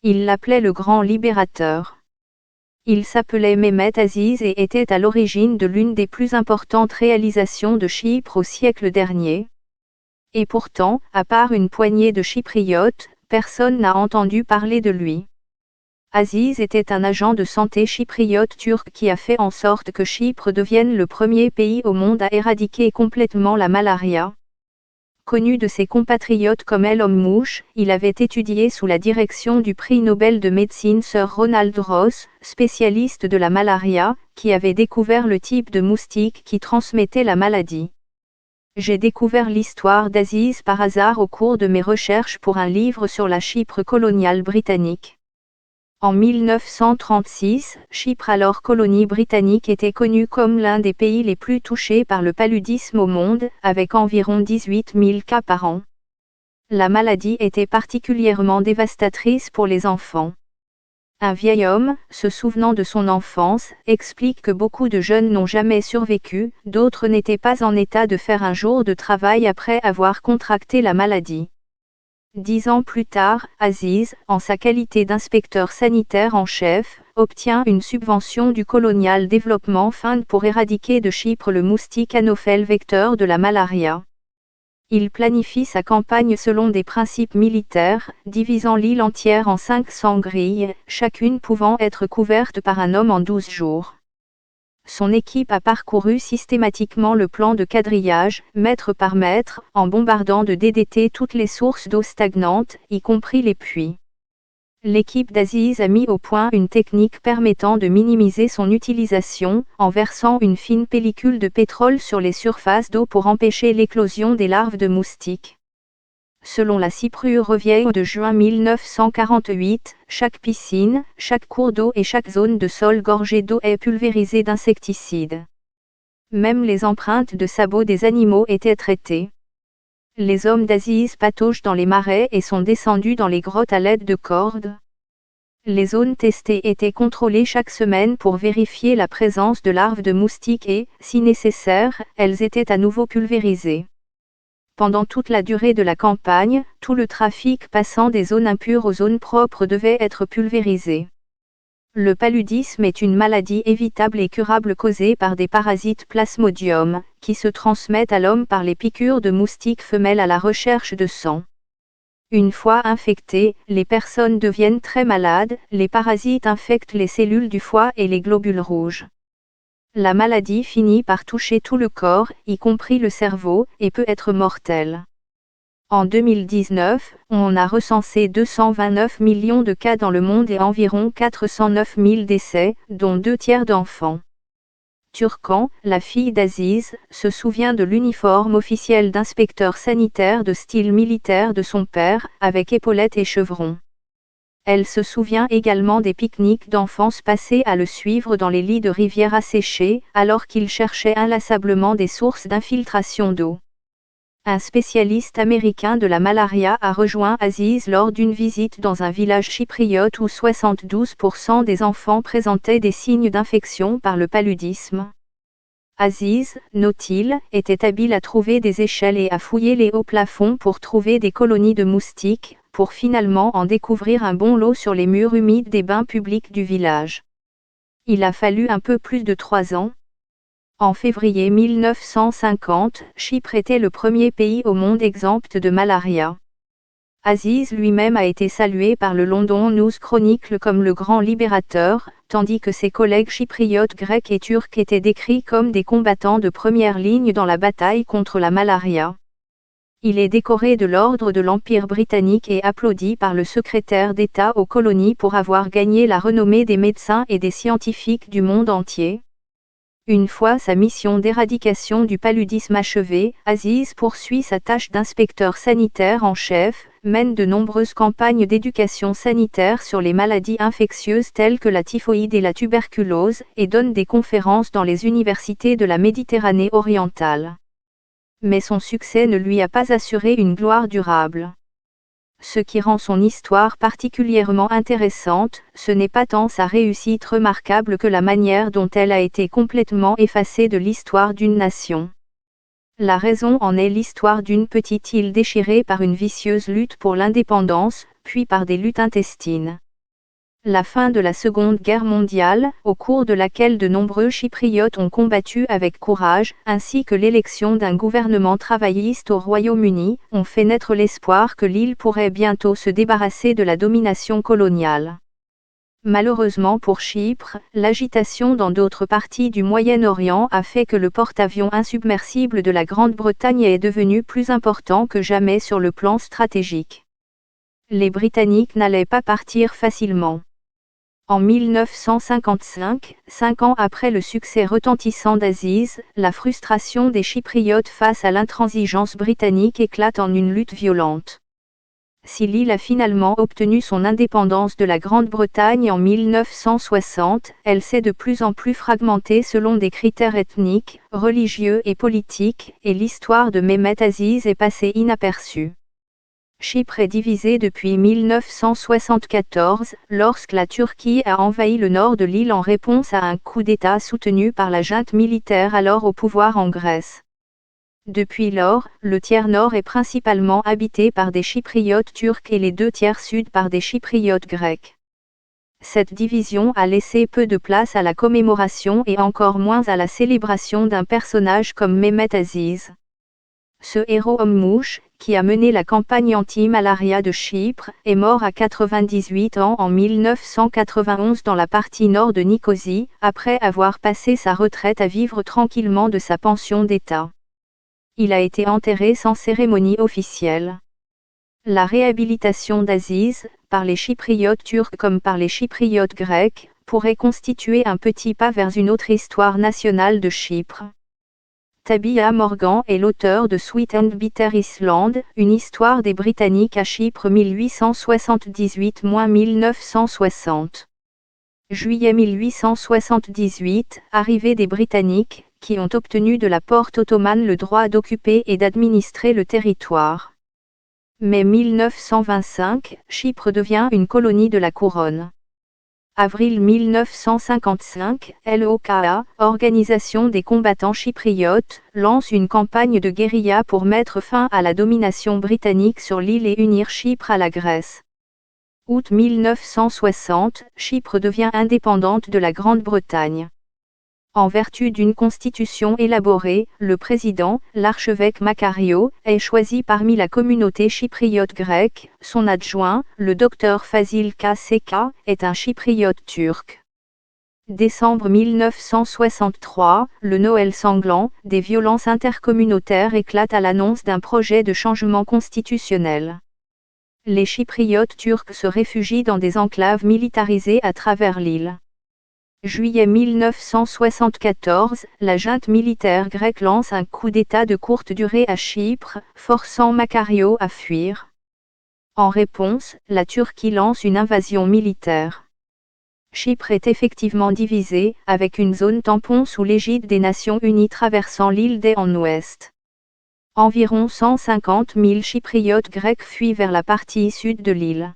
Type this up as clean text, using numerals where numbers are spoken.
Il l'appelait le grand libérateur. Il s'appelait Mehmet Aziz et était à l'origine de l'une des plus importantes réalisations de Chypre au siècle dernier. Et pourtant, à part une poignée de Chypriotes, personne n'a entendu parler de lui. Aziz était un agent de santé chypriote turc qui a fait en sorte que Chypre devienne le premier pays au monde à éradiquer complètement la malaria. Connu de ses compatriotes comme El Ommouch, il avait étudié sous la direction du prix Nobel de médecine Sir Ronald Ross, spécialiste de la malaria, qui avait découvert le type de moustique qui transmettait la maladie. J'ai découvert l'histoire d'Aziz par hasard au cours de mes recherches pour un livre sur la Chypre coloniale britannique. En 1936, Chypre, alors colonie britannique, était connue comme l'un des pays les plus touchés par le paludisme au monde, avec environ 18 000 cas par an. La maladie était particulièrement dévastatrice pour les enfants. Un vieil homme, se souvenant de son enfance, explique que beaucoup de jeunes n'ont jamais survécu, d'autres n'étaient pas en état de faire un jour de travail après avoir contracté la maladie. 10 ans plus tard, Aziz, en sa qualité d'inspecteur sanitaire en chef, obtient une subvention du Colonial Development Fund pour éradiquer de Chypre le moustique Anophèle vecteur de la malaria. Il planifie sa campagne selon des principes militaires, divisant l'île entière en 500 grilles, chacune pouvant être couverte par un homme en 12 jours. Son équipe a parcouru systématiquement le plan de quadrillage, mètre par mètre, en bombardant de DDT toutes les sources d'eau stagnantes, y compris les puits. L'équipe d'Aziz a mis au point une technique permettant de minimiser son utilisation, en versant une fine pellicule de pétrole sur les surfaces d'eau pour empêcher l'éclosion des larves de moustiques. Selon la Cyprus Review de juin 1948, chaque piscine, chaque cours d'eau et chaque zone de sol gorgée d'eau est pulvérisée d'insecticides. Même les empreintes de sabots des animaux étaient traitées. Les hommes d'Aziz pataugent dans les marais et sont descendus dans les grottes à l'aide de cordes. Les zones testées étaient contrôlées chaque semaine pour vérifier la présence de larves de moustiques et, si nécessaire, elles étaient à nouveau pulvérisées. Pendant toute la durée de la campagne, tout le trafic passant des zones impures aux zones propres devait être pulvérisé. Le paludisme est une maladie évitable et curable causée par des parasites Plasmodium, qui se transmettent à l'homme par les piqûres de moustiques femelles à la recherche de sang. Une fois infectées, les personnes deviennent très malades, les parasites infectent les cellules du foie et les globules rouges. La maladie finit par toucher tout le corps, y compris le cerveau, et peut être mortelle. En 2019, on a recensé 229 millions de cas dans le monde et environ 409 000 décès, dont 2 tiers d'enfants. Turkan, la fille d'Aziz, se souvient de l'uniforme officiel d'inspecteur sanitaire de style militaire de son père, avec épaulettes et chevrons. Elle se souvient également des pique-niques d'enfance passés à le suivre dans les lits de rivières asséchées, alors qu'il cherchait inlassablement des sources d'infiltration d'eau. Un spécialiste américain de la malaria a rejoint Aziz lors d'une visite dans un village chypriote où 72% des enfants présentaient des signes d'infection par le paludisme. Aziz, note-t-il, était habile à trouver des échelles et à fouiller les hauts plafonds pour trouver des colonies de moustiques, pour finalement en découvrir un bon lot sur les murs humides des bains publics du village. Il a fallu un peu plus de 3 ans. En février 1950, Chypre était le premier pays au monde exempt de malaria. Aziz lui-même a été salué par le London News Chronicle comme le grand libérateur, tandis que ses collègues chypriotes grecs et turcs étaient décrits comme des combattants de première ligne dans la bataille contre la malaria. Il est décoré de l'ordre de l'Empire britannique et applaudi par le secrétaire d'État aux colonies pour avoir gagné la renommée des médecins et des scientifiques du monde entier. Une fois sa mission d'éradication du paludisme achevée, Aziz poursuit sa tâche d'inspecteur sanitaire en chef, mène de nombreuses campagnes d'éducation sanitaire sur les maladies infectieuses telles que la typhoïde et la tuberculose, et donne des conférences dans les universités de la Méditerranée orientale. Mais son succès ne lui a pas assuré une gloire durable. Ce qui rend son histoire particulièrement intéressante, ce n'est pas tant sa réussite remarquable que la manière dont elle a été complètement effacée de l'histoire d'une nation. La raison en est l'histoire d'une petite île déchirée par une vicieuse lutte pour l'indépendance, puis par des luttes intestines. La fin de la Seconde Guerre mondiale, au cours de laquelle de nombreux Chypriotes ont combattu avec courage, ainsi que l'élection d'un gouvernement travailliste au Royaume-Uni, ont fait naître l'espoir que l'île pourrait bientôt se débarrasser de la domination coloniale. Malheureusement pour Chypre, l'agitation dans d'autres parties du Moyen-Orient a fait que le porte-avions insubmersible de la Grande-Bretagne est devenu plus important que jamais sur le plan stratégique. Les Britanniques n'allaient pas partir facilement. En 1955, 5 ans après le succès retentissant d'Aziz, la frustration des Chypriotes face à l'intransigeance britannique éclate en une lutte violente. Si l'île a finalement obtenu son indépendance de la Grande-Bretagne en 1960, elle s'est de plus en plus fragmentée selon des critères ethniques, religieux et politiques, et l'histoire de Mehmet Aziz est passée inaperçue. Chypre est divisée depuis 1974, lorsque la Turquie a envahi le nord de l'île en réponse à un coup d'État soutenu par la junte militaire alors au pouvoir en Grèce. Depuis lors, le tiers nord est principalement habité par des Chypriotes turcs et les 2 tiers sud par des Chypriotes grecs. Cette division a laissé peu de place à la commémoration et encore moins à la célébration d'un personnage comme Mehmet Aziz. Ce héros homme-mouche, qui a mené la campagne anti-malaria de Chypre, est mort à 98 ans en 1991 dans la partie nord de Nicosie, après avoir passé sa retraite à vivre tranquillement de sa pension d'État. Il a été enterré sans cérémonie officielle. La réhabilitation d'Aziz, par les Chypriotes turcs comme par les Chypriotes grecs, pourrait constituer un petit pas vers une autre histoire nationale de Chypre. Tabitha Morgan est l'auteur de Sweet and Bitter Island, une histoire des Britanniques à Chypre 1878-1960. Juillet 1878, arrivée des Britanniques, qui ont obtenu de la porte ottomane le droit d'occuper et d'administrer le territoire. Mai 1925, Chypre devient une colonie de la couronne. Avril 1955, l'OKA, Organisation des combattants chypriotes, lance une campagne de guérilla pour mettre fin à la domination britannique sur l'île et unir Chypre à la Grèce. Août 1960, Chypre devient indépendante de la Grande-Bretagne. En vertu d'une constitution élaborée, le président, l'archevêque Makarios, est choisi parmi la communauté chypriote grecque. Son adjoint, le docteur Fazil K.C.K., est un chypriote turc. Décembre 1963, le Noël sanglant, des violences intercommunautaires éclatent à l'annonce d'un projet de changement constitutionnel. Les chypriotes turcs se réfugient dans des enclaves militarisées à travers l'île. Juillet 1974, la junte militaire grecque lance un coup d'État de courte durée à Chypre, forçant Makarios à fuir. En réponse, la Turquie lance une invasion militaire. Chypre est effectivement divisée, avec une zone tampon sous l'égide des Nations Unies traversant l'île d'Aix en ouest. Environ 150 000 Chypriotes grecs fuient vers la partie sud de l'île.